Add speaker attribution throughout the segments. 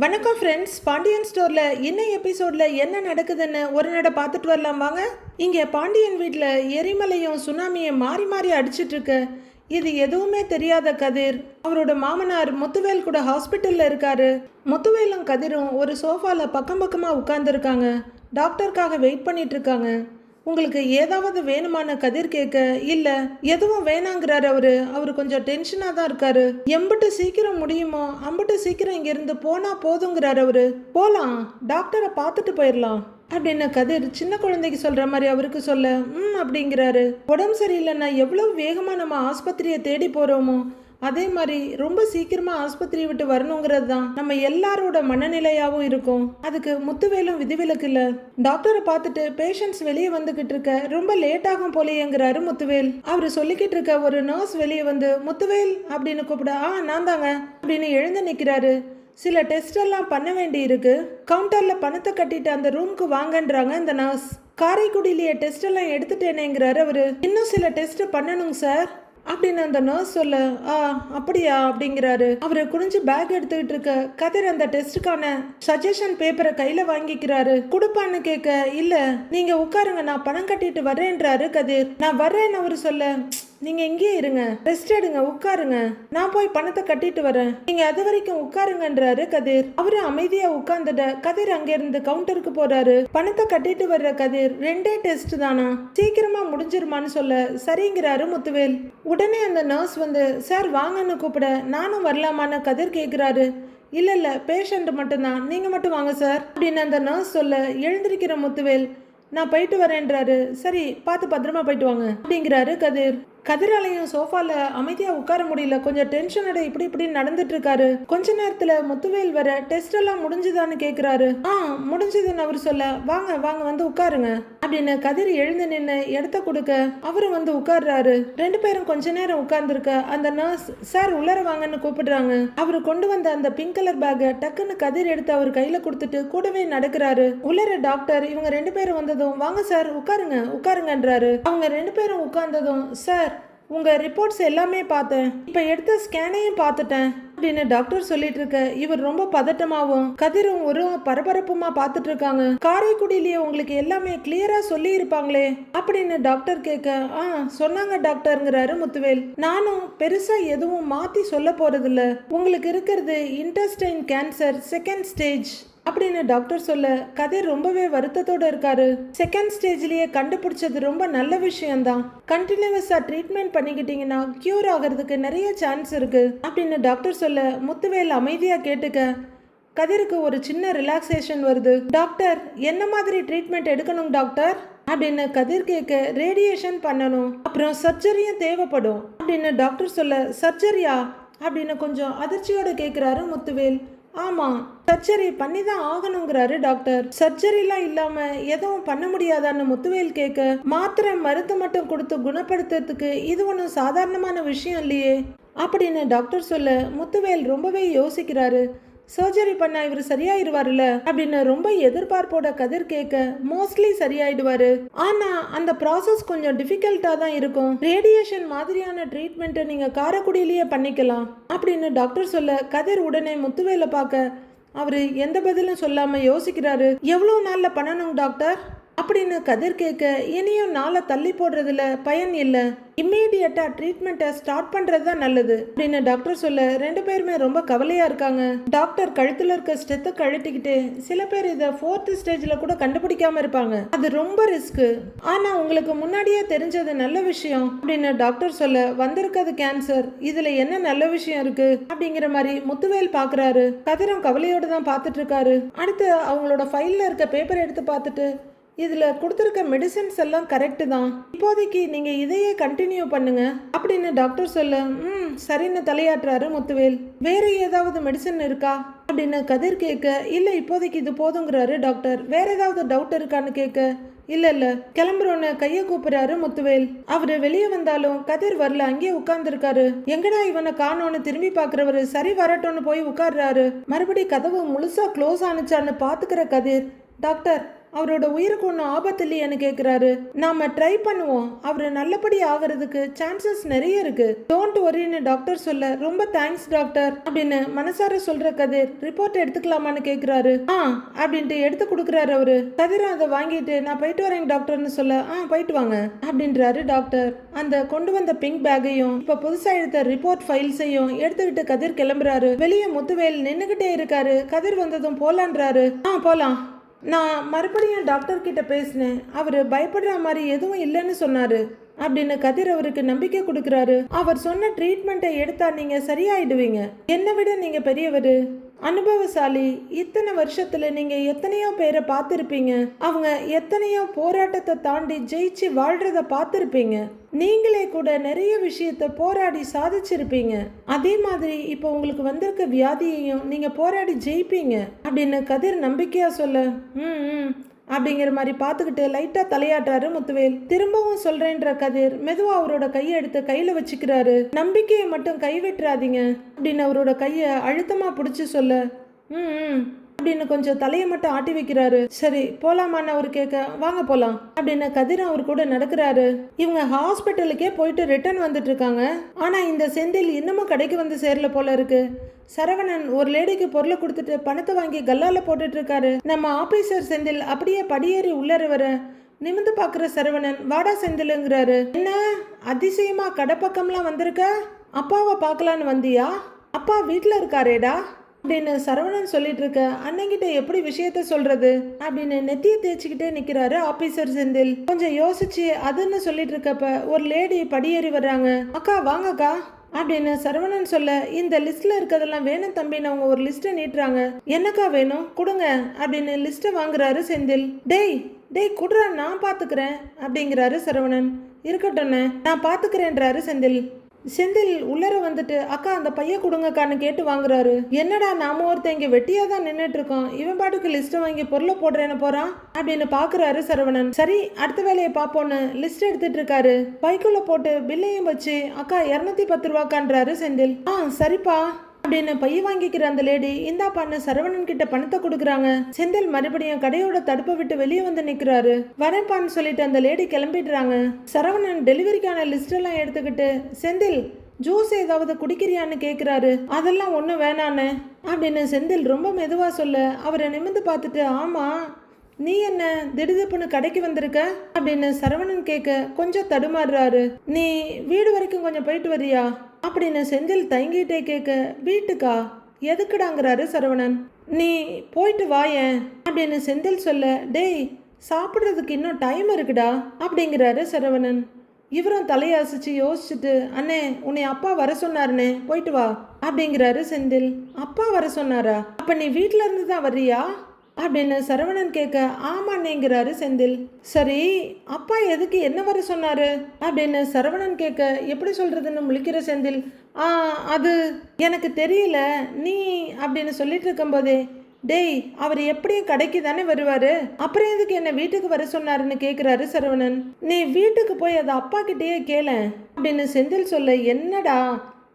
Speaker 1: வணக்கம் ஃப்ரெண்ட்ஸ். பாண்டியன் ஸ்டோரில் இன்னும் எபிசோடில் என்ன நடக்குதுன்னு ஒரு நட பார்த்துட்டு வரலாம் வாங்க. இங்கே பாண்டியன் வீட்டில் எரிமலையும் சுனாமியும் மாறி மாறி அடிச்சிட்டு இருக்கு. இது எதுவுமே தெரியாத கதிர் அவரோட மாமனார் முத்துவேல் கூட ஹாஸ்பிட்டலில் இருக்காரு. முத்துவேலும் கதிரும் ஒரு சோஃபாவில் பக்கம் பக்கமாக உட்காந்துருக்காங்க. டாக்டருக்காக வெயிட் பண்ணிட்டு இருக்காங்க. உங்களுக்கு ஏதாவது வேணுமான கதிர் கேட்க, இல்லை எதுவும் வேணாங்கிறாரு அவரு கொஞ்சம் டென்ஷனாக தான் இருக்காரு. எம்பிட்டு சீக்கிரம் முடியுமோ அம்பிட்டு சீக்கிரம் இங்கேருந்து போனால் போதுங்கிறாரு போகலாம், டாக்டரை பார்த்துட்டு போயிடலாம் அப்படின்னு கதிர் சின்ன குழந்தைக்கு சொல்கிற மாதிரி அவருக்கு சொல்ல அப்படிங்கிறாரு. உடம்பு சரியில்லைன்னா எவ்வளோ வேகமாக நம்ம ஆஸ்பத்திரியை தேடி போகிறோமோ அதே மாதிரி ரொம்ப சீக்கிரமா ஆஸ்பத்திரியை விட்டு வரணுங்கிறது தான் நம்ம எல்லாரோட மனநிலையாவும் இருக்கும். அதுக்கு முத்துவேலும் விதிவிலக்கு இல்ல. டாக்டரை பார்த்துட்டு பேஷண்ட்ஸ் வெளியே வந்துகிட்டு இருக்க ரொம்ப லேட் ஆகும் போலேங்கிறாரு முத்துவேல். அவரு சொல்லிக்கிட்டு இருக்க ஒரு நர்ஸ் வெளியே வந்து முத்துவேல் அப்படின்னு கூப்பிட, நான் தாங்க அப்படின்னு எழுந்து நிற்கிறாரு. சில டெஸ்ட் எல்லாம் பண்ண வேண்டி இருக்கு, கவுண்டர்ல பணத்தை கட்டிட்டு அந்த ரூமுக்கு வாங்கன்றாங்க இந்த நர்ஸ். காரைக்குடியிலேயே டெஸ்ட் எல்லாம் எடுத்துட்டேனேங்கிறாரு அவரு. இன்னும் சில டெஸ்ட் பண்ணணுங்க சார் அப்படின்னு அந்த நர்ஸ் சொல்ல, அப்படியா அப்படிங்கிறாரு. அவரு குனிஞ்சு பேக் எடுத்துக்கிட்டு இருக்க கதிர் அந்த டெஸ்டுக்கான சஜஷன் பேப்பரை கையில வாங்கிக்கிறாரு. கொடுப்பான்னு கேட்க, இல்ல நீங்க உட்காருங்க நான் பணம் கட்டிட்டு வர்றேன்றாரு கதிர். நான் வர்றேன்னு அவரு சொல்ல, நீங்க இங்கே இருங்க, ரெஸ்ட் எடுங்க, உட்காருங்க, நான் போய் பணத்தை கட்டிட்டு வரேன், நீங்க அது வரைக்கும் உட்காருங்கன்றாரு கதிர். அவரு அமைதியா உட்கார்ந்துட கதிர் அங்கிருந்து கவுண்டருக்கு போறாரு. பணத்தை கட்டிட்டு வர்ற கதிர், 2 டெஸ்ட் தானா, சீக்கிரமா முடிஞ்சிருமான்னு சொல்ல சரிங்கிறாரு முத்துவேல். உடனே அந்த நர்ஸ் வந்து, சார் வாங்கன்னு கூப்பிட, நானும் வரலாமான்னு கதிர் கேட்கிறாரு. இல்ல பேஷண்ட் மட்டும்தான், நீங்க மட்டும் வாங்க சார் அப்படின்னு அந்த நர்ஸ் சொல்ல எழுந்திருக்கிற முத்துவேல், நான் போயிட்டு வரேன்றாரு. சரி பார்த்து பத்திரமா போயிட்டு வாங்க அப்படிங்கிறாரு கதிர். கதிராலையும் சோஃபால அமைதியா உட்கார முடியல, கொஞ்சம் டென்ஷனோட இப்படி நடந்துட்டு இருக்காரு. கொஞ்ச நேரத்துல முத்துவேல் வர, டெஸ்ட் எல்லாம் முடிஞ்சுதான்னு கேக்குறாரு. முடிஞ்சதுன்னு அவர் சொல்ல, வாங்க வாங்க வந்து உட்காருங்க அப்படின்னு கதிர் எழுந்து நின்று இடத்த கொடுக்க அவரு வந்து உட்கார்றாரு. 2 பேரும் கொஞ்ச நேரம் உட்கார்ந்துருக்க அந்த நர்ஸ், சார் உள்ளர வாங்கன்னு கூப்பிடுறாங்க. அவரு கொண்டு வந்த அந்த பிங்க் கலர் பேக்கை டக்குன்னு கதிர் எடுத்து அவர் கையில கொடுத்துட்டு கூடவே நடக்கிறாரு. உள்ளர டாக்டர் இவங்க 2 பேரும் வந்ததும், வாங்க சார் உட்காருங்க உட்காருங்கன்றாரு. அவங்க 2 பேரும் உட்கார்ந்ததும், சார் உங்க ரிப்போர்ட்ஸ் எல்லாமே பார்த்தேன், இப்ப எடுத்த ஸ்கேனையும் பார்த்துட்டேன் அப்படின்னு டாக்டர் சொல்லிட்டு இருக்க இவர் ரொம்ப பதட்டமாவும் கதிரும் ஒரு பரபரப்புமா பார்த்துட்டு இருக்காங்க. காரைக்குடியிலேயே உங்களுக்கு எல்லாமே கிளியரா சொல்லி இருப்பாங்களே அப்படின்னு டாக்டர் கேட்க, சொன்னாங்க டாக்டர்ங்கிறாரு முத்துவேல். நானும் பெருசா எதுவும் மாத்தி சொல்ல போறதில்ல, உங்களுக்கு இருக்கிறது இன்டெஸ்டைன் கேன்சர் 2nd ஸ்டேஜ் அப்படின்னு டாக்டர் சொல்ல கதிர் ரொம்பவே வருத்தத்தோட இருக்காரு. 2nd ஸ்டேஜ்லயே கண்டுபிடிச்சது ரொம்ப நல்ல விஷயம்தான், கண்டினியூஸா ட்ரீட்மெண்ட் பண்ணிக்கிட்டீங்கன்னா கியூர் ஆகிறதுக்கு நிறைய சான்ஸ் இருக்கு அப்படின்னு டாக்டர் சொல்ல முத்துவேல் அமைதியா கேட்டுக்க கதிருக்கு ஒரு சின்ன ரிலாக்ஸேஷன் வருது. டாக்டர் என்ன மாதிரி ட்ரீட்மெண்ட் எடுக்கணும் டாக்டர் அப்படின்னு கதிர் கேட்க, ரேடியேஷன் பண்ணணும், அப்புறம் சர்ஜரியும் தேவைப்படும் அப்படின்னு டாக்டர் சொல்ல, சர்ஜரியா அப்படின்னு கொஞ்சம் அதிர்ச்சியோட கேட்கிறாரு முத்துவேல். ஆமா சர்ஜரி பண்ணி தான் ஆகணுங்கிறாரு டாக்டர். சர்ஜரிலாம் இல்லாம எதுவும் பண்ண முடியாதான்னு முத்துவேல் கேட்க, மாத்திரை மருந்து மட்டும் கொடுத்து குணப்படுத்துறதுக்கு இது ஒன்றும் சாதாரணமான விஷயம் இல்லையே அப்படின்னு டாக்டர் சொல்ல முத்துவேல் ரொம்பவே யோசிக்கிறாரு. சர்ஜரி பண்ணா இவர் சரியாயிடுவாருல்ல அப்படின்னு ரொம்ப எதிர்பார்ப்போட கதிர் கேட்க, மோஸ்ட்லி சரியாயிடுவாரு, ஆனா அந்த ப்ராசஸ் கொஞ்சம் டிஃபிகல்ட்டா தான் இருக்கும், ரேடியேஷன் மாதிரியான ட்ரீட்மெண்ட்டை நீங்க காரைக்குடியிலேயே பண்ணிக்கலாம் அப்படின்னு டாக்டர் சொல்ல கதிர் உடனே முத்துவேலை பார்க்க அவரு எந்த பதிலும் சொல்லாம யோசிக்கிறாரு. எவ்வளவு நாள்ல பண்ணணும் டாக்டர் அப்படின்னு கதிர் கேட்க, இனியும் நாளை தள்ளி போடுறதுல பயன் இல்லை, இம்மீடியட்டா ட்ரீட்மெண்ட்டை ஸ்டார்ட் பண்றது தான் நல்லது அப்படின்னு டாக்டர் சொல்ல 2 பேருமே ரொம்ப கவலையா இருக்காங்க. டாக்டர் கழுத்துல இருக்க ஸ்டெத்தை கழட்டிக்கிட்டு, சில பேர் இதை 4th ஸ்டேஜ்ல கூட கண்டுபிடிக்காம இருப்பாங்க, அது ரொம்ப ரிஸ்க், ஆனா உங்களுக்கு முன்னாடியே தெரிஞ்சது நல்ல விஷயம் அப்படின்னு டாக்டர் சொல்ல, வந்திருக்கிறது கேன்சர், இதுல என்ன நல்ல விஷயம் இருக்கு அப்படிங்கிற மாதிரி முத்துவேல் பாக்குறாரு. கதிரும் கவலையோட தான் பார்த்துட்டு இருக்காரு. அடுத்து அவங்களோட ஃபைல்ல இருக்க பேப்பர் எடுத்து பார்த்துட்டு, இதுல கொடுத்துருக்க மெடிசன்ஸ் எல்லாம் கரெக்டு தான், இப்போதைக்கு நீங்க இதையே கண்டினியூ பண்ணுங்க அப்படின்னு டாக்டர் சொல்ல, சரின்னு தலையாட்டுறாரு முத்துவேல். வேற ஏதாவது மெடிசன் இருக்கா அப்படின்னு கதிர் கேட்க, இல்ல இப்போதைக்கு இது போதுங்கிறாரு டாக்டர். வேற ஏதாவது டவுட் இருக்கான்னு கேட்க, இல்ல கிளம்புறோன்னு கைய கூப்பிடுறாரு முத்துவேல். அவரு வெளியே வந்தாலும் கதிர் வரல, அங்கேயே உட்கார்ந்துருக்காரு. எங்கடா இவனை காணோன்னு திரும்பி பாக்குறவரு சரி வரட்டும்னு போய் உட்கார்றாரு. மறுபடி கதவு முழுசா க்ளோஸ் ஆனிச்சான்னு பாத்துக்கிற கதிர், டாக்டர் அவரோட உயிருக்கு ஒன்றும் ஆபத்து இல்லையான்னு கேட்குறாரு. நாம ட்ரை பண்ணுவோம், அவர் நல்லபடி ஆகிறதுக்கு சான்சஸ் நிறைய இருக்கு, டோன்ட் வரின்னு டாக்டர் சொல்ல, ரொம்ப தேங்க்ஸ் டாக்டர் அப்படின்னு மனசார சொல்ற கதிர் ரிப்போர்ட் எடுத்துக்கலாமான்னு கேட்குறாரு. அப்படின்ட்டு எடுத்து கொடுக்குறாரு அவரு. கதிரும் அதை வாங்கிட்டு நான் போயிட்டு வரேன் டாக்டர்னு சொல்ல, போயிட்டு வாங்க அப்படின்றாரு டாக்டர். அந்த கொண்டு வந்த பிங்க் பேக்கையும் இப்ப புதுசா எடுத்த ரிப்போர்ட் ஃபைல்ஸையும் எடுத்துக்கிட்டு கதிர் கிளம்புறாரு. வெளியே முத்துவேல் நின்னுகிட்டே இருக்காரு. கதிர் வந்ததும் போலான்றாரு. போலாம், நான் மறுபடியும் டாக்டர் கிட்ட பேசினேன், அவரு பயப்படுற மாதிரி எதுவும் இல்லைன்னு சொன்னாரு அப்படின்னு கதிர் அவருக்கு நம்பிக்கை கொடுக்குறாரு. அவர் சொன்ன ட்ரீட்மெண்ட்டை எடுத்தா நீங்க சரியாயிடுவீங்க, என்னை விட நீங்க பெரியவர், அனுபவசாலி, இத்தனை வருஷத்துல நீங்க எத்தனையோ பேரை பார்த்துருப்பீங்க, அவங்க எத்தனையோ போராட்டத்தை தாண்டி ஜெயிச்சு வாழ்றத பார்த்துருப்பீங்க, நீங்களே கூட நிறைய விஷயத்த போராடி சாதிச்சிருப்பீங்க, அதே மாதிரி இப்போ உங்களுக்கு வந்திருக்க வியாதியையும் நீங்க போராடி ஜெயிப்பீங்க அப்படின்னு கதிர் நம்பிக்கையா சொல்ல, அப்படிங்கிற மாதிரி பார்த்துக்கிட்டு லைட்டா தலையாட்டாரு முத்துவேல். திரும்பவும் சொல்றேன்ற கதிர் மெதுவா அவரோட கையை எடுத்து கையில வச்சுக்கிறாரு. நம்பிக்கையை மட்டும் கைவிட்டுறாதீங்க அப்படின்னு அவரோட கையை அழுத்தமா பிடிச்சு சொல்ல, அப்படின்னு கொஞ்சம் தலையை மட்டும் ஆட்டி வைக்கிறாரு. சரி போலாமான்னு அவரு கேட்க, வாங்க போலாம் அப்படின்னு கதிர் அவர் கூட நடக்கிறாரு. இவங்க ஹாஸ்பிட்டலுக்கே போயிட்டு ரிட்டர்ன் வந்துட்டு இருக்காங்க. ஆனா இந்த செந்தில் இன்னமும் கடைக்கு வந்து சேரல போல இருக்கு. சரவணன் ஒரு லேடிக்கு பொருளை கொடுத்துட்டு பணத்தை வாங்கி கல்லால போட்டுட்டு இருக்காரு. நம்ம ஆபீசர் செந்தில் அப்படியே படியேறி உள்ளர வர நிமிந்து பாக்குற சரவணன், வாடா செந்திலுங்கிறாரு. என்ன அதிசயமா கடை பக்கம்லாம் வந்திருக்க, அப்பாவை பார்க்கலான்னு வந்தியா, அப்பா வீட்டுல இருக்காரேடா அப்படின்னு சரவணன் சொல்லிட்டு இருக்க. அண்ணங்கிட்ட எப்படி விஷயத்த சொல்றது அப்படின்னு நெத்திய தேய்ச்சிக்கிட்டே நிக்கிறாரு ஆபீசர் செந்தில். கொஞ்சம் யோசிச்சு அதுன்னு சொல்லிட்டு இருக்கப்ப ஒரு லேடி படியேறி வர்றாங்க. அக்கா வாங்கக்கா அப்படின்னு சரவணன் சொல்ல, இந்த லிஸ்ட்ல இருக்கிறதெல்லாம் வேணும் தம்பின்னு அவங்க ஒரு லிஸ்ட்டை நீட்டுறாங்க. என்னக்கா வேணும் கொடுங்க அப்படின்னு லிஸ்ட்டை வாங்குறாரு செந்தில். டேய் குடுறா, நான் பாத்துக்கிறேன் அப்படிங்கிறாரு சரவணன். இருக்கட்டும்ண்ணே, நான் பாத்துக்கிறேன்றாரு செந்தில். செந்தில் உள்ளர வந்துட்டு, அக்கா அந்த பைய கொடுங்கக்கான்னு கேட்டு வாங்குறாரு. என்னடா நாம ஒருத்தன் இங்க வெட்டியா தான் நின்றுட்டு இருக்கோம், இவன் பாட்டுக்கு லிஸ்ட்டை வாங்கி பொருளை போடுறேன்னு போறான் அப்படின்னு பாக்குறாரு சரவணன். சரி அடுத்த வேலையை பாப்போன்னு லிஸ்ட் எடுத்துட்டு இருக்காரு. பைக்குள்ள போட்டு பில்லையும் வச்சு, அக்கா 210 ரூபாக்கான்றாரு செந்தில். சரிப்பா அப்படின்னு பைய வாங்கிக்கிற அந்த லேடி இந்தாப்பான்னு சரவணன் கிட்ட பணத்தை கொடுக்குறாங்க. செந்தில் மறுபடியும் கடையோட தடுப்பை விட்டு வெளியே வந்து நிக்கிறாரு. வரேன்பான்னு சொல்லிட்டு அந்த லேடி கிளம்பிடுறாங்க. சரவணன் டெலிவரிக்கான லிஸ்ட் எல்லாம் எடுத்துக்கிட்டு, செந்தில் ஜூஸ் ஏதாவது குடிக்கிறியான்னு கேக்குறாரு. அதெல்லாம் ஒன்றும் வேணான்னு அப்படின்னு செந்தில் ரொம்ப மெதுவா சொல்ல, அவரை நிமிந்து பார்த்துட்டு, ஆமா நீ என்ன திடுதிப்புன்னு கடைக்கு வந்திருக்க அப்படின்னு சரவணன் கேட்க கொஞ்சம் தடுமாறுறாரு. நீ வீடு வரைக்கும் கொஞ்சம் போயிட்டு வரியா அப்படின்னு செந்தில் தயங்கிட்டே கேட்க, வீட்டுக்கா எதுக்குடாங்கிறாரு சரவணன். நீ போயிட்டு வாயேன் அப்படின்னு செந்தில் சொல்ல, டேய் சாப்பிட்றதுக்கு இன்னும் டைம் இருக்குடா அப்படிங்கிறாரு சரவணன். இவரும் தலையாசிச்சு யோசிச்சுட்டு, அண்ணே உன்னை அப்பா வர சொன்னாருண்ணே, போயிட்டு வா அப்படிங்கிறாரு செந்தில். அப்பா வர சொன்னாரா, அப்ப நீ வீட்டுல இருந்து தான் வர்றியா அப்படின்னு சரவணன் கேட்க, ஆமாண்ணேங்கிறாரு செந்தில். சரி அப்பா எதுக்கு என்ன வர சொன்னாரு அப்படின்னு சரவணன் கேட்க, எப்படி சொல்றதுன்னு முழிக்கிற செந்தில், அது எனக்கு தெரியல நீ அப்படின்னு சொல்லிட்டு இருக்கும் போதே, டேய் அவர் எப்படியும் கடைக்கு தானே வருவாரு, அப்புறம் எதுக்கு என்ன வீட்டுக்கு வர சொன்னாருன்னு கேட்குறாரு சரவணன். நீ வீட்டுக்கு போய் அதை அப்பா கிட்டேயே கேள அப்படின்னு செந்தில் சொல்ல, என்னடா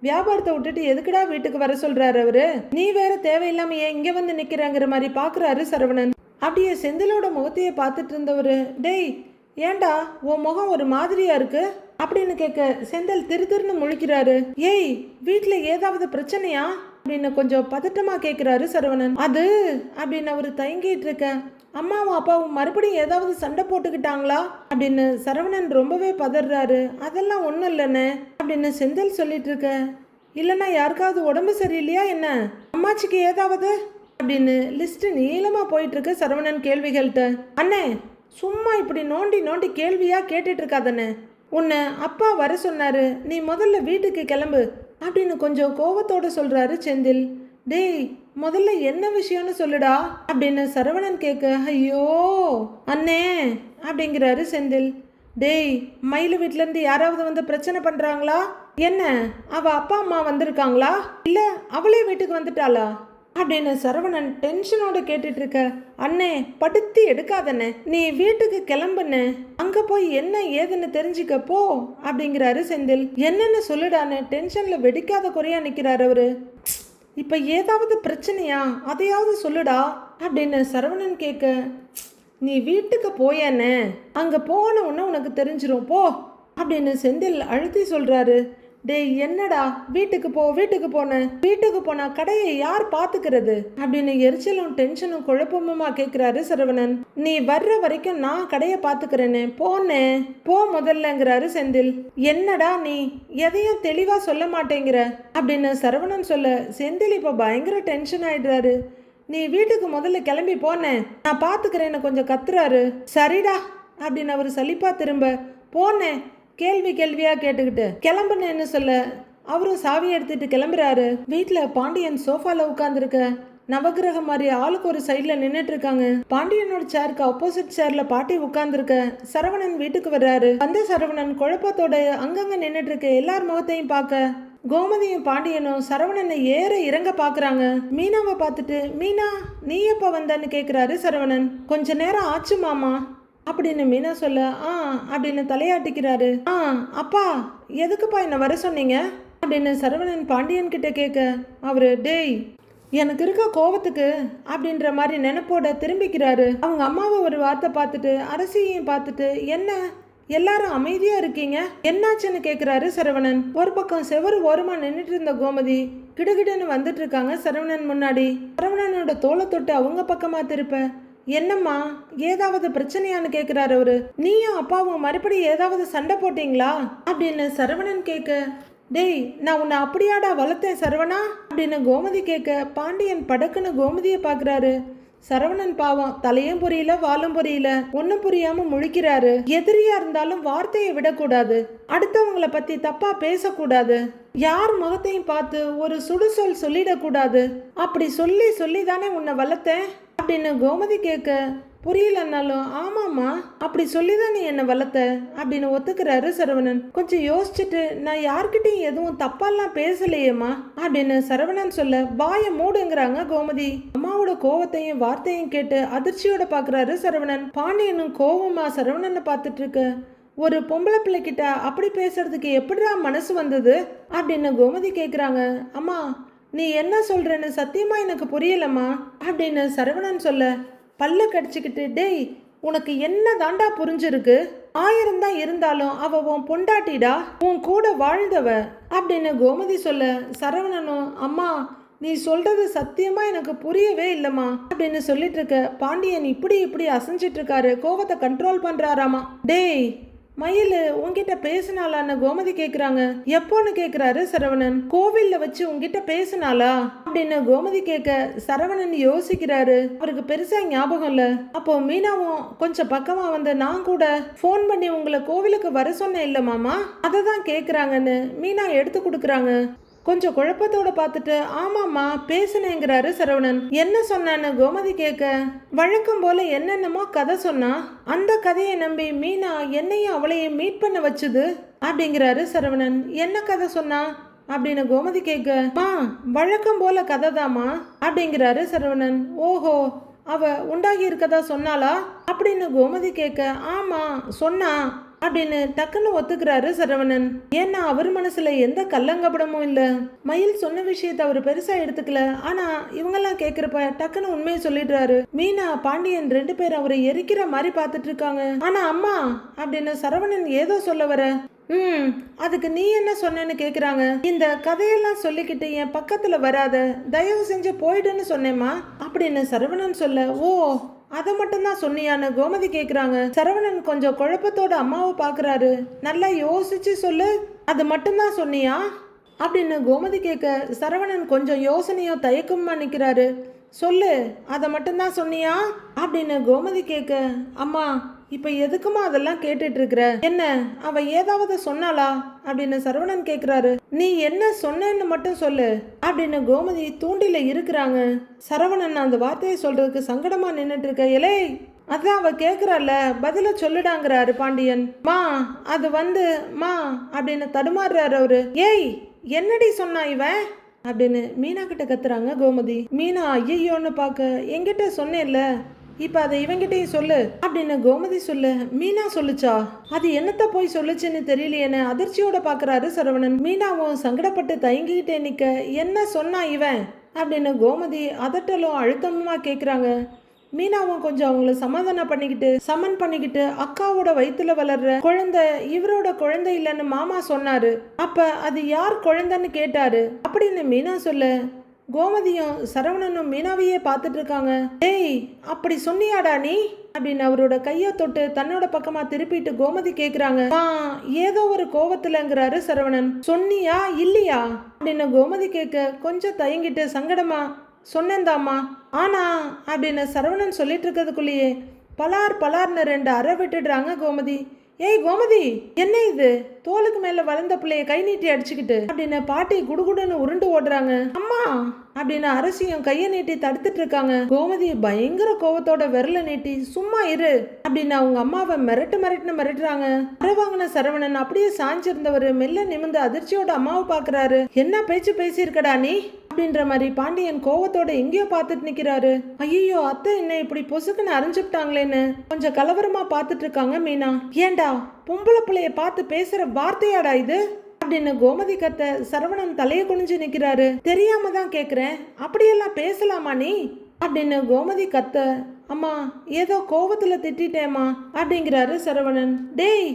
Speaker 1: வியாபாரத்தை விட்டுட்டு எதுக்குடா வீட்டுக்கு வர சொல்றாரு அவரு, நீ வேற தேவையில்லாம ஏன் இங்க வந்து நிக்கிறாங்கிற மாதிரி பாக்குறாரு சரவணன். அப்படியே செந்திலோட முகத்தையே பார்த்துட்டு இருந்தவரு, டேய் ஏண்டா உன் முகம் ஒரு மாதிரியா இருக்கு அப்படின்னு கேட்க செந்தில் திருன்னு முழிக்கிறாரு. ஏய் வீட்டுல ஏதாவது பிரச்சனையா அப்படின்னு கொஞ்சம் பதட்டமா கேட்கிறாரு சரவணன். அது அப்படின்னு அவரு தயங்கிட்டு இருக்க, அம்மாவும் அப்பாவும் மறுபடியும் ஏதாவது சண்டை போட்டுக்கிட்டாங்களா அப்படின்னு சரவணன் ரொம்பவே பதறாரு. அதெல்லாம் ஒன்றும் இல்லைண்ணே அப்படின்னு செந்தில் சொல்லிட்டு இருக்க, இல்லைன்னா யாருக்காவது உடம்பு சரியில்லையா என்ன, அம்மாச்சிக்கு ஏதாவது அப்படின்னு லிஸ்ட் நீளமா போயிட்டு இருக்க சரவணன் கேள்விகள்கிட்ட. அண்ணே சும்மா இப்படி நோண்டி நோண்டி கேள்வியா கேட்டுட்டு இருக்காதண்ணே, உன்னை அப்பா வர சொன்னாரு, நீ முதல்ல வீட்டுக்கு கிளம்பு அப்படின்னு கொஞ்சம் கோவத்தோட சொல்றாரு செந்தில். டேய் முதல்ல என்ன விஷயம்னு சொல்லுடா அப்படின்னு சரவணன் கேட்க, ஐயோ அண்ணே அப்படிங்கிறாரு செந்தில். டேய் மயிலு வீட்ல இருந்து யாராவது வந்து பிரச்சனை பண்றாங்களா என்ன, அவ அப்பா அம்மா வந்திருக்காங்களா இல்ல அவளே வீட்டுக்கு வந்துட்டாளா அப்படின்னு சரவணன் டென்ஷனோட கேட்டுட்டு இருக்க. அண்ணே படுத்தி எடுக்காதண்ணே, நீ வீட்டுக்கு கிளம்புண்ணே, அங்க போய் என்ன ஏதுன்னு தெரிஞ்சுக்க போ அப்படிங்கிறாரு செந்தில். என்னன்னு சொல்லுடான்னு டென்ஷன்ல வெடிக்காத குறையா நிக்கிறாரு அவரு. இப்ப ஏதாவது பிரச்சனையா அதையாவது சொல்லுடா அப்படின்னு சரவணன் கேட்க, நீ வீட்டுக்கு போயேன்னு, அங்க போன உடனே உனக்கு தெரிஞ்சிரும் போ அப்படின்னு செந்தில் அழுத்தி சொல்றாரு. டேய் என்னடா வீட்டுக்கு போ வீட்டுக்கு போனேன், வீட்டுக்கு போனா கடையை யார் பாத்துக்கிறது அப்படின்னு எரிச்சலும் டென்ஷனும் குழப்பமுமா கேட்கிறாரு சரவணன். நீ வர்ற வரைக்கும் நான் கடையை பாத்துக்கிறேன்னு போனேன், போ முதல்லங்கிறாரு செந்தில். என்னடா நீ எதையும் தெளிவா சொல்ல மாட்டேங்கிற அப்படின்னு சரவணன் சொல்ல செந்தில் இப்ப பயங்கர டென்ஷன் ஆயிடுறாரு. நீ வீட்டுக்கு முதல்ல கிளம்பி போனேன், நான் பாத்துக்கிறேன்னு கொஞ்சம் கத்துறாரு. சரிடா அப்படின்னு அவர் சலிப்பா திரும்ப போனேன் கேள்வியா கேட்டுக்கிட்டு கிளம்புனேன்னு சொல்ல அவரும் சாவி எடுத்துட்டு கிளம்புறாரு. வீட்டுல பாண்டியன் சோஃபால உட்கார்ந்துருக்க நவகிரகம் மாதிரி ஆளுக்கு ஒரு சைட்ல நின்றுட்டு இருக்காங்க. பாண்டியனோட சேருக்கு ஆப்போசிட் சேர்ல பாட்டி உட்கார்ந்துருக்க சரவணன் வீட்டுக்கு வர்றாரு. அந்த சரவணன் குழப்பத்தோட அங்கங்க நின்றுட்டு இருக்க எல்லார் முகத்தையும் பார்க்க கோமதியும் பாண்டியனும் சரவணனை ஏற இறங்க பாக்குறாங்க. மீனாவை பார்த்துட்டு மீனா நீ எப்ப வந்தன்னு கேக்குறாரு சரவணன். கொஞ்ச நேரம் ஆச்சு மாமா அப்படின்னு மீனா சொல்ல அப்படின்னு தலையாட்டிக்கிறாரு. அப்பா எதுக்குப்பா என்ன வர சொன்னீங்க அப்படின்னு சரவணன் பாண்டியன் கிட்ட கேட்க அவரு டேய் எனக்கு இருக்க கோவத்துக்கு அப்படின்ற மாதிரி நினைப்போட திரும்பிக்கிறாரு. அவங்க அம்மாவை ஒரு வார்த்தை பார்த்துட்டு அரசியையும் பார்த்துட்டு என்ன எல்லாரும் அமைதியா இருக்கீங்க என்னாச்சுன்னு கேக்குறாரு சரவணன். ஒரு பக்கம் செவரு ஓரமா நின்றுட்டு இருந்த கோமதி கிடுகிடுன்னு வந்துட்டு இருக்காங்க சரவணன் முன்னாடி. சரவணனோட தோலை தொட்டு அவங்க பக்கமா திருப்ப என்னம்மா ஏதாவது பிரச்சனையான்னு கேக்குறாரு அவரு. நீயும் அப்பாவும் மறுபடியும் ஏதாவது சண்டை போட்டீங்களா அப்படின்னு சரவணன் கேட்க டேய் நான் உன்னை அப்படியாடா வளர்த்தேன் சரவணா அப்படின்னு கோமதி கேட்க பாண்டியன் படக்குன்னு கோமதியை பாக்குறாரு. சரவணன் பாவம் தலையும் புரியல வாலும் புரியல ஒன்னும் புரியாம முழிக்கிறாரு. எதிரியா இருந்தாலும் வார்த்தையை விடக்கூடாது, அடுத்தவங்களை பத்தி தப்பா பேசக்கூடாது, யார் முகத்தையும் பார்த்து ஒரு சுடுசொல் சொல்லிடக்கூடாது, அப்படி சொல்லி சொல்லி தானே உன்னை வளர்த்தேன் அப்படின்னு கோமதி கேட்க புரியலன்னாலும் ஆமாம்மா அப்படி சொல்லிதான் நீ என்னை வளர்த்த அப்படின்னு ஒத்துக்கிறாரு சரவணன். கொஞ்சம் யோசிச்சுட்டு நான் யார்கிட்டையும் எதுவும் தப்பாலாம் பேசலையேம்மா அப்படின்னு சரவணன் சொல்ல வாயை மூடுங்கிறாங்க கோமதி. அம்மாவோட கோவத்தையும் வார்த்தையும் கேட்டு அதிர்ச்சியோட பாக்குறாரு சரவணன். பாண்டியனும் கோவமா சரவணனை பார்த்துட்டு இருக்க ஒரு பொம்பளை பிள்ளைகிட்ட அப்படி பேசுறதுக்கு எப்படிடா மனசு வந்தது அப்படின்னு கோமதி கேக்குறாங்க. அம்மா நீ என்ன சொல்றன்னு சத்தியமா எனக்கு புரியலம்மா அப்படின்னு சரவணன் சொல்ல பல்ல கடிச்சுக்கிட்டு டேய் உனக்கு என்ன தாண்டா புரிஞ்சிருக்கு, 1000 தான் இருந்தாலும் அவ உன் பொண்டாட்டிடா, உன் கூட வாழ்ந்தவ அப்படின்னு கோமதி சொல்ல சரவணனும் அம்மா நீ சொல்றது சத்தியமா எனக்கு புரியவே இல்லம்மா அப்படின்னு சொல்லிட்டு இருக்க பாண்டியன் இப்படி அசைஞ்சிட்டு இருக்காரு. கோவத்தை கண்ட்ரோல் பண்றாராமா. டேய் மயில் உங்ககிட்ட பேசினாலான்னு கோமதி கேக்குறாங்க. எப்போன்னு கேக்குறாரு சரவணன். கோவில்ல வச்சு உங்ககிட்ட பேசினாலா அப்படின்னு கோமதி கேட்க சரவணன் யோசிக்கிறாரு. அவருக்கு பெருசா ஞாபகம் இல்ல. அப்போ மீனாவும் கொஞ்சம் பக்கமா வந்து நான் கூட போன் பண்ணி உங்களை கோவிலுக்கு வர சொன்னேன் இல்ல மாமா, அதை தான் கேக்குறாங்கன்னு மீனா எடுத்து கொடுக்குறாங்க. கொஞ்சம் குழப்பத்தோட பார்த்துட்டு ஆமாம்மா பேசுனேங்கிறாரு சரவணன். என்ன சொன்னான்னு கோமதி கேட்க வழக்கம் போல என்னென்னமோ கதை சொன்னா, அந்த கதையை நம்பி மீனா என்னையும் அவளையும் மீட் பண்ண வச்சுது அப்படிங்கிறாரு சரவணன். என்ன கதை சொன்னா அப்படின்னு கோமதி கேட்க வழக்கம் போல கதை தாமா அப்படிங்கிறாரு சரவணன். ஓஹோ அவ உண்டாகி இருக்கதா சொன்னாளா அப்படின்னு கோமதி கேட்க ஆமா சொன்னா அப்படின்னு டக்குன்னு ஒத்துக்கிறாரு சரவணன். ஏன்னா அவர் மனசுல எந்த கள்ளங்கப்படமும் இல்ல. மயில் சொன்ன விஷயத்த அவர் பெருசா எடுத்துக்கல. ஆனா இவங்கெல்லாம் கேக்குறப்ப டக்குன்னு உண்மையை சொல்லிடுறாரு. மீனா பாண்டியன் 2 பேர் அவரை எரிக்கிற மாதிரி பாத்துட்டு இருக்காங்க. ஆனா அம்மா அப்படின்னு சரவணன் ஏதோ சொல்ல வர அதுக்கு நீ என்ன சொன்னேன்னு கேக்குறாங்க. இந்த கதையெல்லாம் சொல்லிக்கிட்டு என் பக்கத்துல வராத, தயவு செஞ்சு போயிடுன்னு சொன்னேம்மா அப்படின்னு சரவணன் சொல்ல ஓ அதை மட்டும்தான் சொன்னியான்னு கோமதி கேக்குறாங்க. சரவணன் கொஞ்சம் குழப்பத்தோட அம்மாவை பாக்குறாரு. நல்லா யோசிச்சு சொல்லு, அது மட்டும்தான் சொன்னியா அப்படின்னு கோமதி கேட்க சரவணன் கொஞ்சம் யோசனையோ தயக்கமா நிக்கிறாரு. சொல்லு அதை மட்டும்தான் சொன்னியா அப்படின்னு கோமதி கேட்க அம்மா இப்ப எதுக்குமா அதெல்லாம் கேட்டுட்டு இருக்கிற, என்ன அவ ஏதாவது சொன்னாளா அப்படின்னு சரவணன் கேக்குறாரு. நீ என்ன சொன்னேன்னு மட்டும் சொல்லு அப்படின்னு கோமதி தூண்டில இருக்கிறாங்க. சரவணன் அந்த வார்த்தையை சொல்றதுக்கு சங்கடமா நின்னுட்டு இருக்க இலே அதான் அவ கேக்குறால பதில சொல்லுடாங்கிறாரு பாண்டியன். மா அது மா அப்படின்னு தடுமாறுறாரு அவரு. ஏய் என்னடி சொன்னா இவன் அப்படின்னு மீனா கிட்ட கத்துறாங்க கோமதி. மீனா ஐயோன்னு பாக்க என்கிட்ட சொன்னேன்ல, இப்ப அதை இவங்கிட்டையும் சொல்லு அப்படின்னு கோமதி சொல்ல மீனா சொல்லுச்சா, அது என்னத்த போய் சொல்லுச்சுன்னு தெரியலையேன்னு அதிர்ச்சியோட பாக்குறாரு சரவணன். மீனாவும் சங்கடப்பட்டு தயங்கிக்கிட்டே நிக்க என்ன சொன்னா இவன் அப்படின்னு கோமதி அதட்டலும் அழுத்தமுமா கேக்குறாங்க. மீனாவும் கொஞ்சம் அவங்கள சமாதானம் பண்ணிக்கிட்டு சமன் பண்ணிக்கிட்டு அக்காவோட வயித்துல வளர்ற குழந்தை இவரோட குழந்தை இல்லைன்னு மாமா சொன்னாரு. அப்ப அது யார் குழந்தைன்னு கேட்டாரு அப்படின்னு மீனா சொல்ல கோமதியும் சரவணனும் மீனாவையே பார்த்துட்டு இருக்காங்க. டேய், அப்படி சொன்னியாடா நீ அப்படின்னு அவரோட கையை தொட்டு தன்னோட பக்கமா திருப்பிட்டு கோமதி கேக்குறாங்க. ஏதோ ஒரு கோவத்துலங்கிறாரு சரவணன். சொன்னியா இல்லையா அப்படின்னு கோமதி கேட்க கொஞ்சம் தயங்கிட்டு சங்கடமா சொன்னேன்தாம்மா ஆனா அப்படின்னு சரவணன் சொல்லிட்டு இருக்கிறதுக்குள்ளேயே பலார்னு 2 அறை விட்டுடுறாங்க கோமதி. ஏய் கோமதி, என்ன இது? தோலுக்கு மேல வளர்ந்த பிள்ளைய கை நீட்டி அடிச்சுக்கிட்டு அப்படின்னு பாட்டி குடுகுடுன்னு உருண்டு ஓடுறாங்க. அம்மா அப்படின்னு அரசியும் கையை நீட்டி தடுத்துட்டு இருக்காங்க. கோமதி பயங்கர கோவத்தோட விரல நீட்டி சும்மா இரு அப்படின்னு அவங்க அம்மாவை மிரட்டுறாங்க. அரை வாங்கின சரவணன் அப்படியே சாஞ்சிருந்தவர் மெல்ல நிமிர்ந்து அதிர்ச்சியோட அம்மாவை பாக்குறாரு. என்ன பேச்சு பேசியிருக்கடா நீ அப்படின்ற மாதிரி பாண்டியன் கோவத்தோட எங்கேயோ பார்த்துட்டு நிக்கிறாரு. ஐயோ, அத்தை என்ன இப்படி பொசுக்குன்னு அரைஞ்சுட்டாங்களேன்னு கொஞ்சம் கலவரமா பார்த்துட்டு இருக்காங்க மீனா. ஏண்டா பொம்பளை பிள்ளைய பார்த்து பேசுற வார்த்தையாடா இது அப்படின்னு கோமதி கத்த சரவணன் தலையை குனிஞ்சு நிக்கிறாரு. தெரியாம தான் கேக்குறேன், அப்படியெல்லாம் பேசலாமா நீ அப்படின்னு கோமதி கத்த. அம்மா ஏதோ கோவத்துல திட்டேமா அப்படிங்கிறாரு சரவணன். டேய்,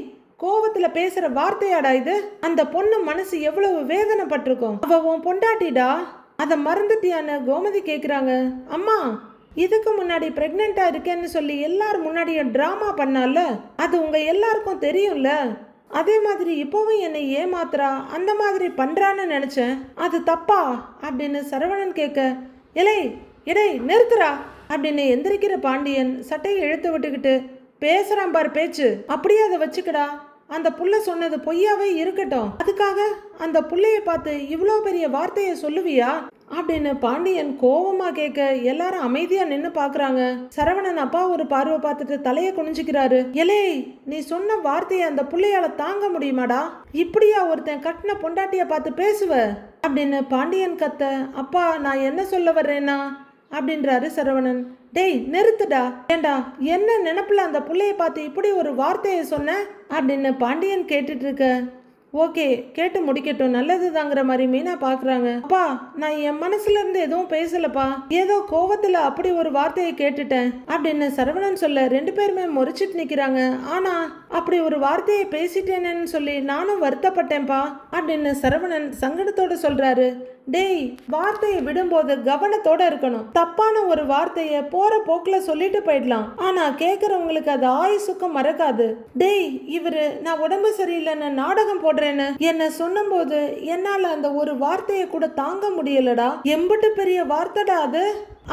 Speaker 1: கோவத்துல பேசுற வார்த்தையாடா இது? அந்த பொண்ணு மனசு எவ்வளவு வேதனைப்பட்டிருக்கும். அவ உன் பொண்டாட்டிடா, அதை மறந்துட்டியான்னு கோமதி கேக்குறாங்க. அம்மா, இதுக்கு முன்னாடி பிரெக்னெண்டா இருக்கேன்னு சொல்லி எல்லாரும் முன்னாடியும் டிராமா பண்ணால, அது உங்க எல்லாருக்கும் தெரியும்ல. அதே மாதிரி இப்போவும் என்னை ஏமாத்துறா, அந்த மாதிரி பண்றான்னு நினைச்சேன். அது தப்பா அப்படின்னு சரவணன் கேட்க, இடை நிறுத்துறா அப்படின்னு எந்திரிக்கிற பாண்டியன் சட்டையை இழுத்து விட்டுக்கிட்டு பேசுறான் பார் பேச்சு, அப்படியே அதை வச்சுக்கடா. அந்த புள்ள சொன்னது பொய்யாவே இருக்கட்டும், அதுக்காக அந்த புள்ளைய பார்த்து இவ்வளோ பெரிய வார்த்தையை சொல்லுவியா அப்படின்னு பாண்டியன் கோவமா கேட்க எல்லாரும் அமைதியா நின்னு பாக்குறாங்க. சரவணன் அப்பா ஒரு பார்வை பார்த்துட்டு தலையை குனிஞ்சுக்கிறாரு. நீ சொன்ன வார்த்தையை அந்த புள்ளையால தாங்க முடியுமாடா? இப்படியா ஒருத்தன் கட்டின பொண்டாட்டிய பார்த்து பேசுவ அப்படின்னு பாண்டியன் கத்த. அப்பா, நான் என்ன சொல்ல வர்றேன்னா அப்படின்றாரு சரவணன். டேய் நிறுத்துடா. ஏண்டா என்ன நினைப்புல அந்த புள்ளைய பார்த்து இப்படி ஒரு வார்த்தையை சொன்ன அப்படின்னு பாண்டியன் கேட்டுட்டு இருக்க. ஓகே, கேட்டு முடிக்கட்டும், நல்லதுதாங்கிற மாதிரி மீனா பாக்குறாங்க. அப்பா, நான் என் மனசுல இருந்து எதுவும் பேசலப்பா, ஏதோ கோவத்துல அப்படி ஒரு வார்த்தையை கேட்டுட்டேன் அப்படின்னு சரவணன் சொல்ல 2 பேருமே முறைச்சிட்டு நிக்கிறாங்க. ஆனா அப்படி ஒரு வார்த்தையை பேசிட்டேனேன்னு சொல்லி நானும் வருத்தப்பட்டேன்ப்பா அப்படின்னு சரவணன் சங்கடத்தோட சொல்றாரு. டேய், வார்த்தையை விடும்போது கவனத்தோட இருக்கணும். தப்பான ஒரு வார்த்தைய போற போக்குல சொல்லிட்டு போயிடலாம், ஆனா கேக்குறவங்களுக்கு அது ஆயுசுக்கும் மறக்காது. டேய், இவரு நான் உடம்பு சரியில்லைன்னு நாடகம் போடுறேன்னு என்ன சொன்னும் போது என்னால அந்த ஒரு வார்த்தைய கூட தாங்க முடியலடா. எம்பிட்டு பெரிய வார்த்தைடா அது.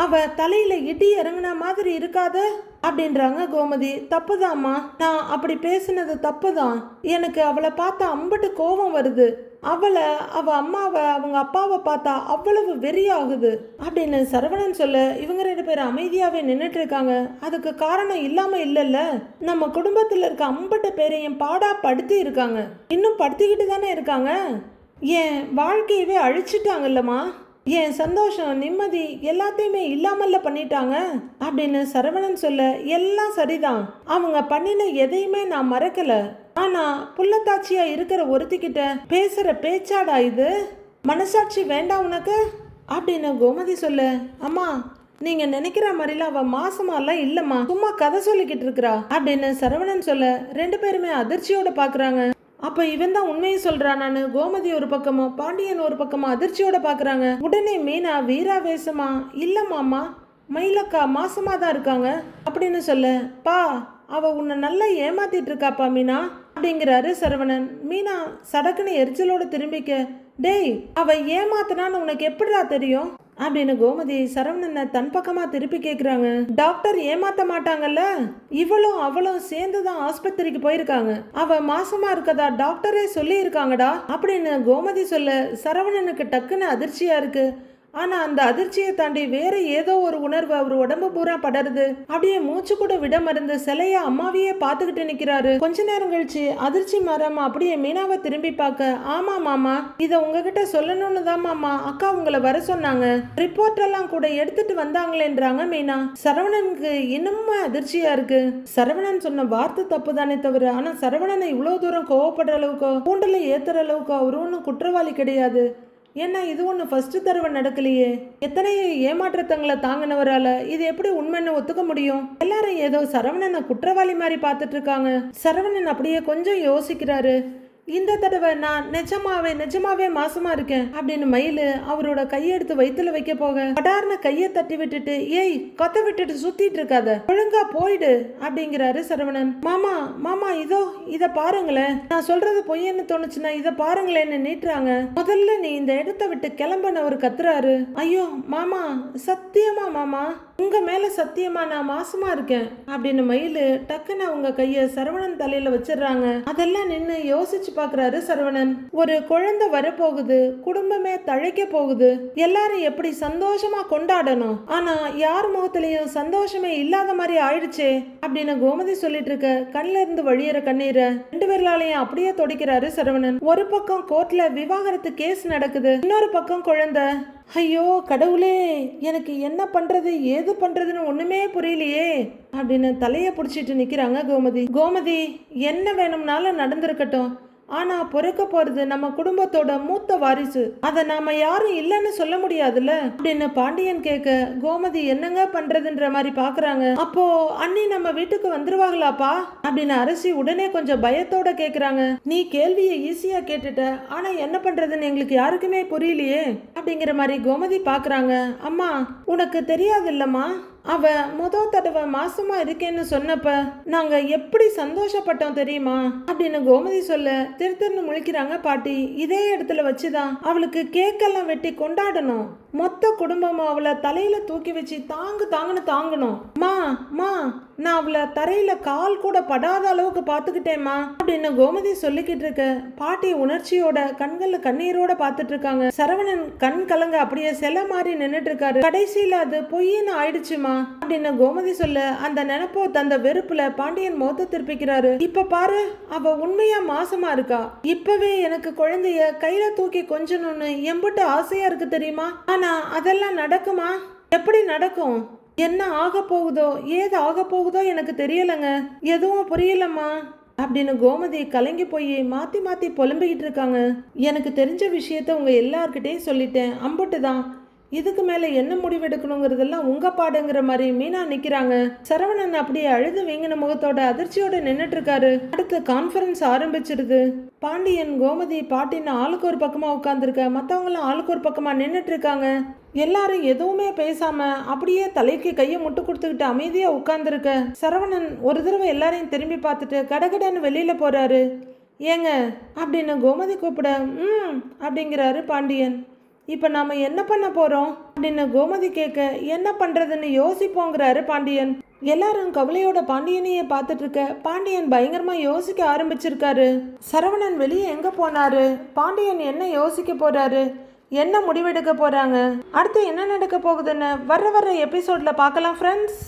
Speaker 1: அவ தலையில இடி இறங்குன மாதிரி இருக்காது அப்படின்றாங்க கோமதி. தப்புதாம்மா, நான் அப்படி பேசினது தப்புதான். எனக்கு அவளை பார்த்தா அம்பட்டு கோபம் வருது. அவ அம்மாவை அவங்க அப்பாவை பார்த்தா அவ்வளவு வெறியாகுது அப்படின்னு சரவணன் சொல்ல இவங்க 2 பேரும் அமைதியாவே நின்றுட்டு இருக்காங்க. அதுக்கு காரணம் இல்லாம இல்லைல்ல, நம்ம குடும்பத்துல இருக்க அம்பட்டு பேரையும் பாடா படுத்தி இருக்காங்க, இன்னும் படுத்திக்கிட்டு தானே இருக்காங்க. என் வாழ்க்கையவே அழிச்சிட்டாங்கல்லம்மா, என் சந்தோஷம் நிம்மதி எல்லாத்தையுமே இல்லாமல்ல பண்ணிட்டாங்க அப்படின்னு சரவணன் சொல்ல. எல்லாம் சரிதான், அவங்க பண்ணின எதையுமே நான் மறக்கல. ஆனா புள்ளத்தாச்சியா இருக்கிற ஒருத்திக்கிட்ட பேசுற பேச்சாடா இது? மனசாட்சி வேண்டாம் உனக்கு அப்படின்னு கோமதி சொல்ல. அம்மா, நீங்க நினைக்கிற மாதிரிலாம் அவ மாசமாலாம் இல்லம்மா, சும்மா கதை சொல்லிக்கிட்டு இருக்கிறா அப்படின்னு சரவணன் சொல்ல 2 பேருமே அதிர்ச்சியோட பாக்குறாங்க. அப்ப இவன் தான் உண்மையை சொல்றானான்னு கோமதி ஒரு பக்கமும் பாண்டியன் ஒரு பக்கமும் அதிர்ச்சியோட பாக்குறாங்க. உடனே மீனா வீராவேசமா, இல்லம்மாமா, மயிலக்கா மாசமா தான் இருக்காங்க அப்படின்னு சொல்ல. பா, அவ உன்னை நல்லா ஏமாத்திட்டு இருக்காப்பா மீனா அப்படிங்கிறாரு சரவணன். மீனா சடக்குன்னு எரிச்சலோட திரும்பிக்க. டேய், அவ ஏமாத்தினான்னு உனக்கு எப்படிடா தெரியும் அப்படின்னு கோமதி சரவணனை தன் பக்கமா திருப்பி கேக்குறாங்க. டாக்டர் ஏமாத்த மாட்டாங்கல்ல, இவளும் அவளும் சேர்ந்துதான் ஆஸ்பத்திரிக்கு போயிருக்காங்க, அவ மாசமா இருக்கதா டாக்டரே சொல்லி இருக்காங்கடா அப்படின்னு கோமதி சொல்ல சரவணனுக்கு டக்குன்னு அதிர்ச்சியா இருக்கு. ஆனா அந்த அதிர்ச்சியை தாண்டி வேற ஏதோ ஒரு உணர்வு அவர் உடம்பு பூரா படருது. அப்படியே மூச்சு கூட விட மருந்து சிலையா அம்மாவையே பார்த்துக்கிட்டு நிக்கிறாரு. கொஞ்ச நேரம் கழிச்சு அதிர்ச்சி மாறாம அப்படியே மீனாவை திரும்பி பார்க்க. ஆமா மாமா, இத உங்ககிட்ட சொல்லணும்னு தான் மாமா அக்கா உங்களை வர சொன்னாங்க, ரிப்போர்ட் எல்லாம் கூட எடுத்துட்டு வந்தாங்களேன்றாங்க மீனா. சரவணனுக்கு இன்னுமே அதிர்ச்சியா இருக்கு. சரவணன் சொன்ன வார்த்தை தப்பு தானே தவிர, ஆனா சரவணனை இவ்வளவு தூரம் கோவப்படுற அளவுக்கோ கூண்டல ஏத்துற அளவுக்கோ அவரு ஒன்றும் குற்றவாளி கிடையாது. ஏன்னா இது ஒன்று ஃபர்ஸ்ட் தடவை நடக்கலையே. எத்தனையோ ஏமாற்றத்தங்களை தாங்கினவரால இது எப்படி உண்மைன்னு ஒத்துக்க முடியும்? எல்லாரும் ஏதோ சரவணனை குற்றவாளி மாதிரி பார்த்துட்டு இருக்காங்க. சரவணன் அப்படியே கொஞ்சம் யோசிக்கிறாரு. இந்த தடவை நான் நிஜமாவே மாசமா இருக்கேன் அப்படின்னு மயிலு அவரோட கையெடுத்து வயித்துல வைக்க போக படார்னு கையை தட்டி விட்டுட்டு, ஏய் கொத்த விட்டுட்டு சுத்திட்டு இருக்காத, ஒழுங்கா போயிடு அப்படிங்கிறாரு சரவணன். மாமா இதோ இத பாருங்களேன், நான் சொல்றது பொய்யன்னு தோணுச்சுன்னா இத பாருங்களேன்னு நீட்டுறாங்க. முதல்ல நீ இந்த இடத்த விட்டு கிளம்பன ஒரு கத்துறாரு. ஐயோ மாமா, சத்தியமா மாமா, உங்க மேல சத்தியமா நான் மாசமா இருக்கேன் அப்படின்னு மயிலு டக்குன்னு அவங்க கைய சரவணன் தலையில வச்சிடுறாங்க. அதெல்லாம் நின்னு யோசிச்சு பாக்குறாரு சரவணன். ஒரு குழந்தை வரப்போகுது, குடும்பமே தழைக்க போகுது, எல்லாரும் எப்படி சந்தோஷமா கொண்டாடணும், ஆனா யார் முகத்திலையும் சந்தோஷமே இல்லாத மாதிரி ஆயிடுச்சே அப்படின்னு கோமதி சொல்லிட்டு இருக்க கண்ல இருந்து வழியிற கண்ணீரை 2 பேர்லாலையும் அப்படியே தொடைக்கிறாரு சரவணன். ஒரு பக்கம் கோர்ட்ல விவாகரத்து கேஸ் நடக்குது, இன்னொரு பக்கம் குழந்தை. ஐயோ கடவுளே, எனக்கு என்ன பண்றது ஏது பண்றதுன்னு ஒண்ணுமே புரியலையே அப்படின்னு தலைய பிடிச்சிட்டு நிக்கிறாங்க கோமதி. என்ன வேணும்னாலும் நடந்திருக்கட்டும், ஆனா பொறுக்க போறது நம்ம குடும்பத்தோட மூத்த வாரிசு, அத நாம யாரும் இல்லைன்னு சொல்ல முடியாதுல்ல அப்படின்னு பாண்டியன் கேட்க கோமதி என்னங்க பண்றதுன்ற மாதிரி பாக்குறாங்க. அப்போ அண்ணி நம்ம வீட்டுக்கு வந்துருவாங்களாப்பா அப்படின்னு அரசி உடனே கொஞ்சம் பயத்தோட கேக்குறாங்க. நீ கேள்வியை ஈஸியா கேட்டுட்ட, ஆனா என்ன பண்றதுன்னு எங்களுக்கு யாருக்குமே புரியலையே அப்படிங்கிற மாதிரி கோமதி பாக்குறாங்க. அம்மா உனக்கு தெரியாது இல்லம்மா, அவ தடவை மாசமா இருக்கேன்னு சொன்னப்ப நாங்க எப்படி சந்தோஷப்பட்டோம் தெரியுமா அப்படின்னு கோமதி சொல்ல திருத்தர்னு முழிக்கிறாங்க பாட்டி. இதே இடத்துல வச்சுதான் அவளுக்கு கேக்கெல்லாம் வெட்டி கொண்டாடணும், மொத்த குடும்பமும் அவளை தலையில தூக்கி வச்சு தாங்குன்னு தாங்கணும். மா நான் அவளை தரையில கால் கூட படாத அளவுக்கு பாத்துக்கிட்டேம்மா அப்படின்னு கோமதி சொல்லிக்கிட்டு இருக்க பாட்டி உணர்ச்சியோட கண்கள்ல கண்ணீரோட பாத்துட்டு இருக்காங்க. சரவணன் கண் கலங்க அப்படியே சில மாதிரி நின்னுட்டு இருக்காரு. கடைசியில அது பொய்ன்னு ஆயிடுச்சுமா அப்படின்னு கோமதி சொல்ல அந்த நினைப்போ தந்த வெறுப்புல பாண்டியன் மோத்த திருப்பிக்கிறாரு. இப்ப பாரு, அவ உண்மையா மாசமா இருக்கா. இப்பவே எனக்கு குழந்தைய கையில தூக்கி கொஞ்சணும்னு எம்பிட்டு ஆசையா இருக்கு தெரியுமா. ஆனா அதெல்லாம் நடக்குமா? எப்படி நடக்கும்? என்ன ஆக போகுதோ ஏது ஆக போகுதோ எனக்கு தெரியலங்க, எதுவும் புரியலம்மா அப்படின்னு கோமதி கலங்கி போய் மாத்தி புலம்பிக்கிட்டு இருக்காங்க. எனக்கு தெரிஞ்ச விஷயத்த உங்க எல்லார்கிட்டையும் சொல்லிட்டேன், அம்புட்டு தான். இதுக்கு மேல என்ன முடிவெடுக்கணுங்கிறதெல்லாம் உங்க பாடுங்கிற மாதிரி மீனா நிக்கிறாங்க. சரவணன் அப்படியே அழுது வீங்கின முகத்தோட அதிர்ச்சியோட நின்னுட்டு இருக்காரு. அடுத்து கான்ஃபரன்ஸ் ஆரம்பிச்சிருது. பாண்டியன் கோமதி பாட்டின்னு ஆளுக்கு ஒரு பக்கமா உட்கார்ந்துருக்க, மற்றவங்களாம் ஆளுக்கு ஒரு பக்கமா நின்றுட்டு இருக்காங்க. எல்லாரும் எதுவுமே பேசாம அப்படியே தலைக்கு கையை முட்டு கொடுத்துக்கிட்டு அமைதியா உட்கார்ந்துருக்க சரவணன் ஒரு தடவை எல்லாரையும் திரும்பி பார்த்துட்டு கடகடன்னு வெளியில போறாரு. ஏங்க அப்படின்னு கோமதி கூப்பிட அப்படிங்கிறாரு பாண்டியன். இப்போ நாம என்ன பண்ண போறோம் அப்படின்னு கோமதி கேட்க என்ன பண்றதுன்னு யோசிப்போங்கிறாரு பாண்டியன். எல்லாரும் கவலையோட பாண்டியனையே பார்த்துட்டு இருக்க பாண்டியன் பயங்கரமா யோசிக்க ஆரம்பிச்சிருக்காரு. சரவணன் வெளியே எங்க போனாரு, பாண்டியன் என்ன யோசிக்க போறாரு, என்ன முடிவெடுக்க போறாங்க, அடுத்து என்ன நடக்க போகுதுன்னு வர்ற எபிசோட்ல பார்க்கலாம் ஃப்ரெண்ட்ஸ்.